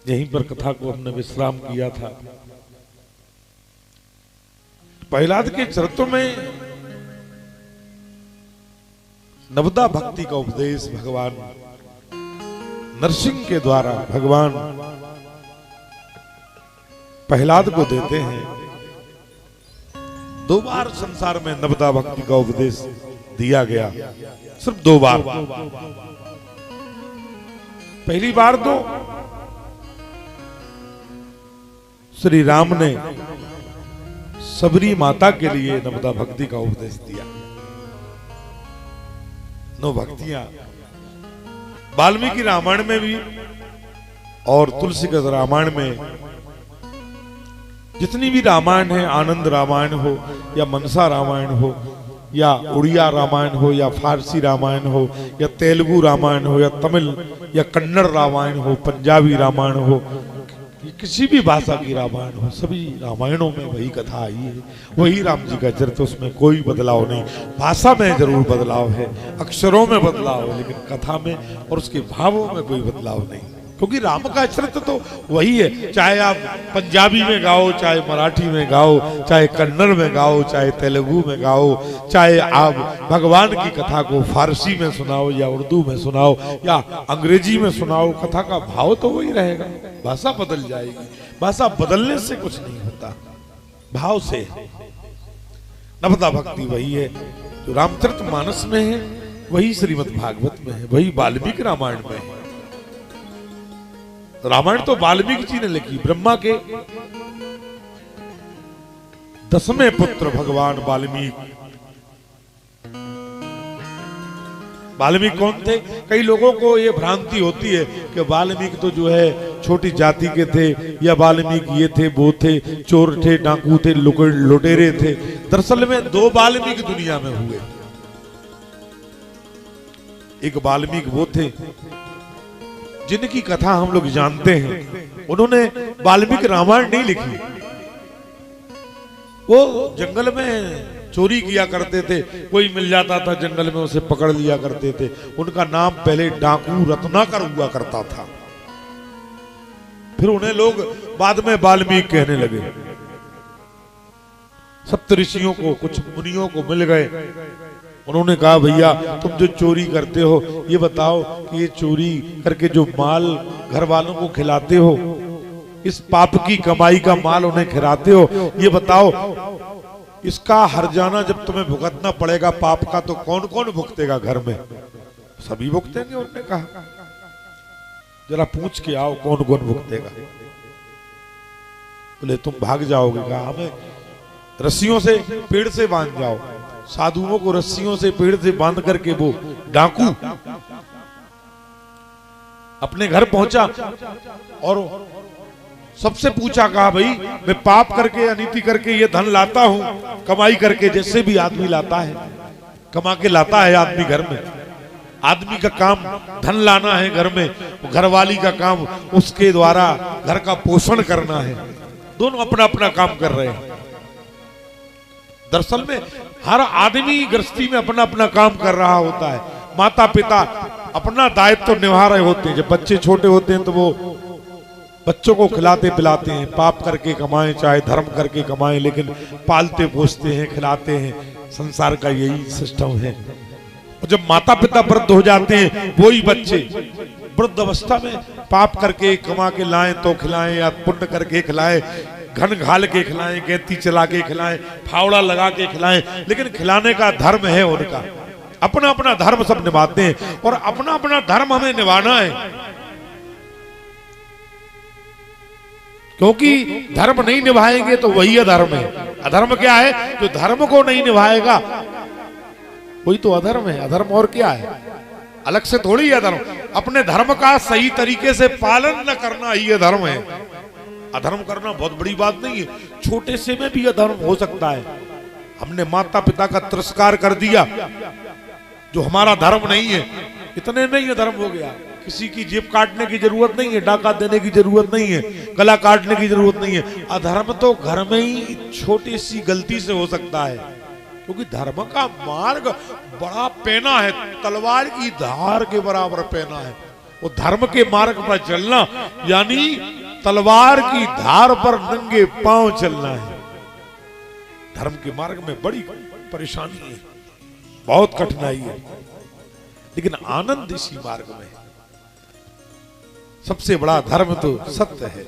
यहीं पर कथा को हमने विश्राम किया था। प्रहलाद के चरित्र में नवदा भक्ति का उपदेश भगवान नरसिंह के द्वारा भगवान प्रहलाद को देते हैं। 2 बार संसार में नवदा भक्ति का उपदेश दिया गया, सिर्फ 2 बार। पहली बार तो श्री राम ने सबरी माता के लिए नवदा भक्ति का उपदेश दिया। 9 भक्तियां वाल्मीकि रामायण में भी और तुलसीदास रामायण में, जितनी भी रामायण है, आनंद रामायण हो या मनसा रामायण हो या उड़िया रामायण हो या फारसी रामायण हो या तेलुगु रामायण हो या तमिल या कन्नड़ रामायण हो, पंजाबी रामायण हो, किसी भी भाषा की रामायण हो, सभी रामायणों में वही कथा आई है, वही राम जी का चरित्र, उसमें कोई बदलाव नहीं। भाषा में जरूर बदलाव है, अक्षरों में बदलाव है, लेकिन कथा में और उसके भावों में कोई बदलाव नहीं, क्योंकि राम का चरित्र तो वही है। चाहे आप पंजाबी में गाओ, चाहे मराठी में गाओ, चाहे कन्नड़ में गाओ, चाहे तेलुगु में गाओ, चाहे आप भगवान की कथा को फारसी में सुनाओ या उर्दू में सुनाओ या अंग्रेजी में सुनाओ, कथा का भाव तो वही रहेगा। भाषा बदल जाएगी, भाषा बदलने से कुछ नहीं होता, भाव से। नवदा भक्ति वही है जो रामचरितमानस में है, वही श्रीमद् भागवत में है, वही वाल्मीकि रामायण में है। रामायण तो वाल्मीकि जी ने लिखी। ब्रह्मा के 10वें पुत्र भगवान वाल्मीकि। वाल्मीकि कौन थे? कई लोगों को ये भ्रांति होती है कि वाल्मीकि तो जो है छोटी जाति के थे, या वाल्मीकि ये थे वो थे, चोर थे, डाकू थे, लुटेरे थे। दरअसल में 2 वाल्मीकि दुनिया में हुए। एक वाल्मीकि वो थे जिनकी कथा हम लोग जानते हैं, उन्होंने वाल्मीकि रामायण नहीं लिखी। वो जंगल में चोरी किया करते थे, कोई मिल जाता था जंगल में उसे पकड़ लिया करते थे। उनका नाम पहले डाकू रत्नाकर हुआ करता था, फिर उन्हें लोग बाद में वाल्मीकि कहने लगे। सप्तऋषियों को, कुछ मुनियों को मिल गए, उन्होंने कहा भैया तुम जो चोरी करते हो, ये बताओ कि ये चोरी करके जो माल घर वालों को खिलाते हो, इस पाप की कमाई का माल उन्हें खिलाते हो, ये बताओ इसका हर्जाना जब तुम्हें भुगतना पड़ेगा पाप का, तो कौन कौन भुगतेगा घर में? सभी भुगतेंगे। उन्होंने कहा जरा पूछ के आओ कौन कौन भुगतेगा। बोले तुम भाग जाओगे? कहा हमें रस्सियों से पेड़ से बांध जाओ। साधुओं को रस्सियों से पेड़ से बांध करके वो डाकू अपने घर पहुंचा और सबसे पूछा, कहा भाई मैं पाप करके, अनीति करके ये धन लाता हूं, कमाई करके, जैसे भी आदमी लाता है, कमा के लाता है आदमी घर में। आदमी का काम धन लाना है घर में, घरवाली का काम उसके द्वारा घर का पोषण करना है। दोनों अपना अपना काम कर रहे हैं। दरअसल में हर आदमी गृहस्थी में अपना अपना काम कर रहा होता है। माता पिता अपना दायित्व तो निभा रहे होते हैं। जब बच्चे छोटे होते हैं तो वो बच्चों को खिलाते पिलाते हैं, पाप करके कमाएं चाहे धर्म करके कमाएं, लेकिन पालते पोसते हैं, खिलाते हैं। संसार का यही सिस्टम है। और जब माता पिता वृद्ध हो जाते हैं, वही बच्चे वृद्ध अवस्था में पाप करके कमा के लाएं तो खिलाएं, या पुण्य करके खिलाएं, घन घाल के खिलाएं, गैती चला के खिलाएं, फावड़ा लगा के खिलाएं, लेकिन खिलाने का धर्म है उनका। अपना अपना धर्म सब निभाते हैं और अपना अपना धर्म हमें निभाना है, क्योंकि धर्म नहीं निभाएंगे तो वही अधर्म है। अधर्म क्या है? जो धर्म को नहीं निभाएगा वही तो अधर्म है। अधर्म और क्या है? अलग से थोड़ी है अधर्म। अपने धर्म का सही तरीके से पालन न करना ही अधर्म है। अधर्म करना बहुत बड़ी बात नहीं है, छोटे से में भी अधर्म हो सकता है। हमने माता पिता का तिरस्कार कर दिया, जो हमारा धर्म नहीं है, इतने में ही अधर्म हो गया। किसी की जेब काटने की जरूरत नहीं है, डाका देने की जरूरत नहीं है, गला काटने की जरूरत नहीं है। अधर्म तो घर में ही छोटी सी गलती से हो सकता है, क्योंकि धर्म का मार्ग बड़ा पैना है, तलवार की धार के बराबर पैना है। वो धर्म के मार्ग पर चलना यानी तलवार की धार पर नंगे पांव चलना है। धर्म के मार्ग में बड़ी परेशानी है, बहुत कठिनाई है, लेकिन आनंद इसी मार्ग में है। सबसे बड़ा धर्म तो सत्य है।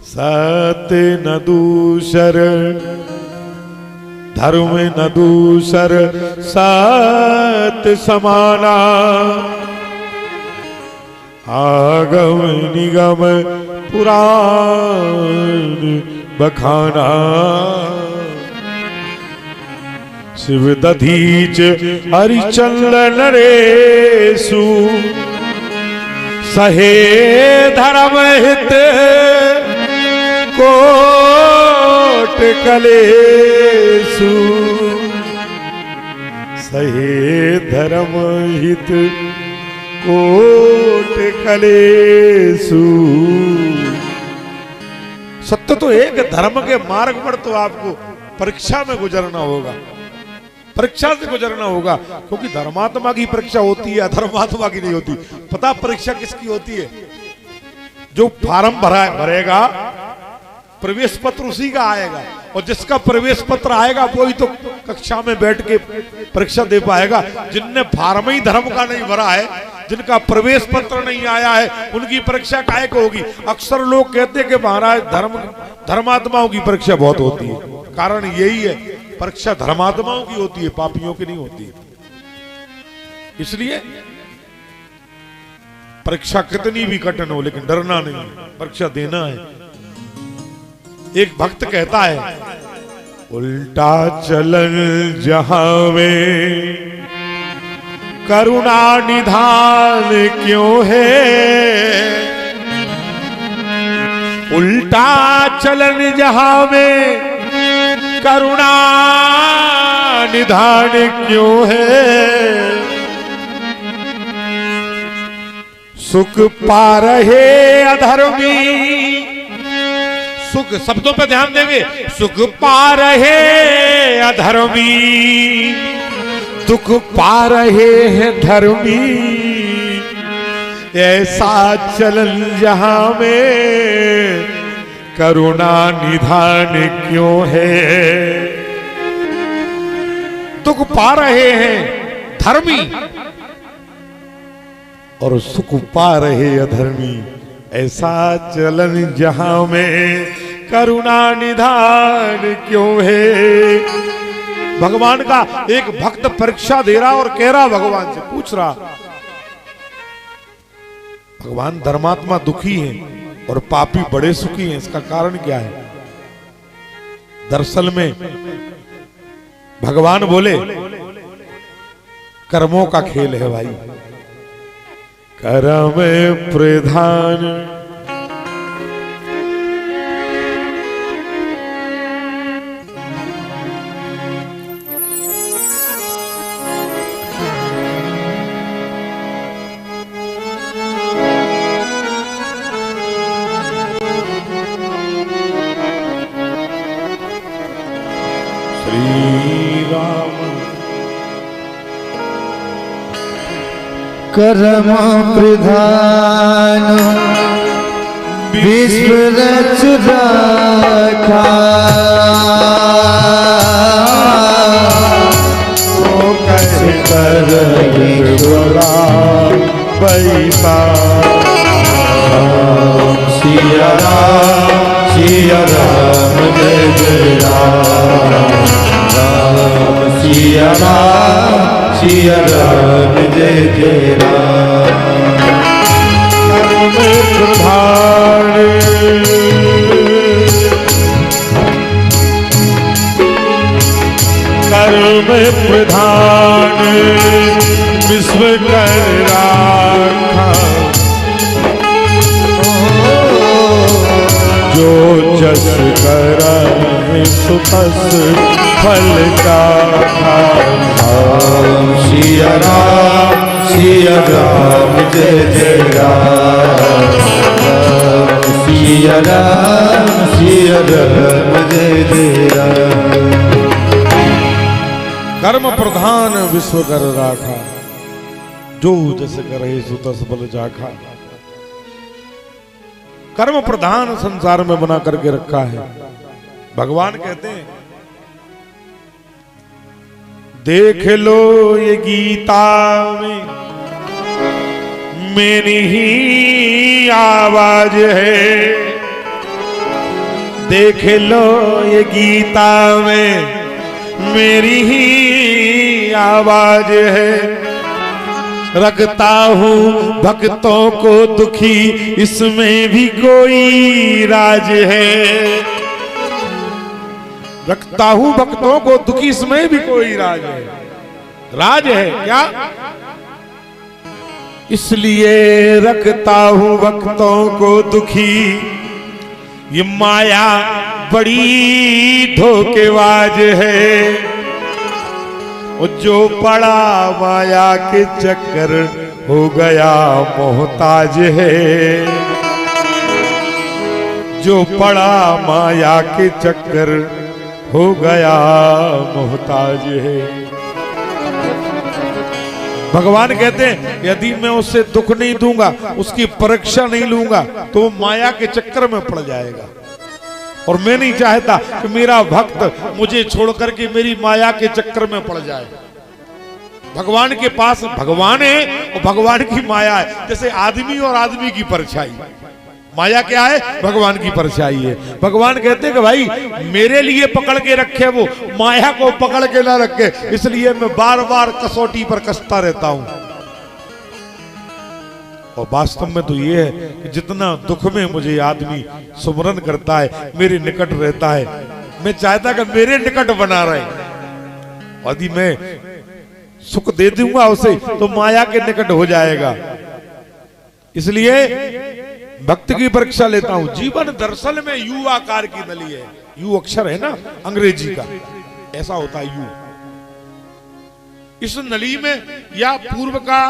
सत्य न दूसर धर्म न दूसर सत्य समाना, आगम निगम पुराण बखाना। शिव दधीच हरिचंदन नरेशु, सहे धर्म हित कोट कलेसु, सहे धर्म हित कोट कलेसु। सत्य तो एक, धर्म के मार्ग पर तो आपको परीक्षा में गुजरना होगा, परीक्षा से गुजरना होगा, क्योंकि धर्मात्मा की परीक्षा होती है, अधर्मात्मा की नहीं होती। पता परीक्षा किसकी होती है? जो फार्म भरेगा प्रवेश पत्र उसी का आएगा, और जिसका प्रवेश पत्र आएगा वही तो कक्षा में बैठ के परीक्षा दे पाएगा। जिनने फार्म ही धर्म का नहीं भरा है, जिनका प्रवेश पत्र नहीं आया है, उनकी परीक्षा काहे को होगी? अक्सर लोग कहते हैं कि महाराज धर्मात्माओं की परीक्षा बहुत होती है। कारण यही है, परीक्षा धर्मात्माओं की होती है, पापियों की नहीं होती। इसलिए परीक्षा कितनी भी कठिन हो, लेकिन डरना नहीं, परीक्षा देना है। एक भक्त कहता है, उल्टा चलन जहां में करुणा निधान क्यों है, उल्टा चलन जहां में करुणा निधान क्यों है। सुख पा रहे अधर्मी, सुख शब्दों पे ध्यान देंगे, सुख पा रहे अधर्मी, दुख पा रहे हैं धर्मी। ऐसा चलन जहां में करुणा निधान क्यों है। दुख पा रहे हैं धर्मी और सुख पा रहे अधर्मी, ऐसा चलन जहां में करुणा निधान क्यों है। भगवान का एक भक्त परीक्षा दे रहा और कह रहा, भगवान से पूछ रहा, भगवान धर्मात्मा दुखी हैं और पापी बड़े सुखी हैं, इसका कारण क्या है? दरअसल में भगवान बोले, कर्मों का खेल है भाई, कर्म प्रधान। श्री राम कर्म प्रधान विश्व रच रखा, तो कैसे कर बोला बैसा। सिया राम जय जय राम, राम सिया राम जय जय राम। प्रधान कर्म प्रधान विश्व कर राखा, जो जस कर सुतस फल का। सिया राम जय जय राम, सिया राम जय जय राम। कर्म प्रधान विश्व कर राखा, जो जस करे सो तस बल जाखा। कर्म प्रधान संसार में बना करके रखा है। भगवान कहते हैं देख लो ये गीता में मेरी ही आवाज है, देख लो ये गीता में मेरी ही आवाज है। रखता हूँ भक्तों को दुखी इसमें भी कोई राज है। रखता हूँ भक्तों को दुखी इसमें भी कोई राज है। राज है क्या? इसलिए रखता हूँ भक्तों को दुखी, ये माया बड़ी धोखेबाज है। जो पड़ा माया के चक्कर हो गया मोहताज है। जो पड़ा माया के चक्कर हो गया मोहताज है। भगवान कहते हैं यदि मैं उससे दुख नहीं दूंगा, उसकी परीक्षा नहीं लूंगा, तो वो माया के चक्कर में पड़ जाएगा। और मैं नहीं चाहता कि मेरा भक्त मुझे छोड़कर के मेरी माया के चक्कर में पड़ जाए। भगवान के पास भगवान है और भगवान की माया है। जैसे आदमी और आदमी की परछाई, माया क्या है? भगवान की परछाई है। भगवान कहते हैं कि भाई मेरे लिए पकड़ के रखे, वो माया को पकड़ के ना रखे, इसलिए मैं बार बार कसौटी पर कसता रहता हूं। और वास्तव में तो ये है कि जितना दुख में मुझे आदमी सुमरन करता है, मेरे निकट रहता है, मैं चाहता कि मेरे निकट बना रहे। यदि मैं सुख दे दूंगा उसे तो माया के निकट हो जाएगा। इसलिए भक्त की परीक्षा लेता हूं। जीवन दरअसल में यू आकार की नली है। यू अक्षर है ना अंग्रेजी का, ऐसा होता है यू। इस नली में या पूर्व का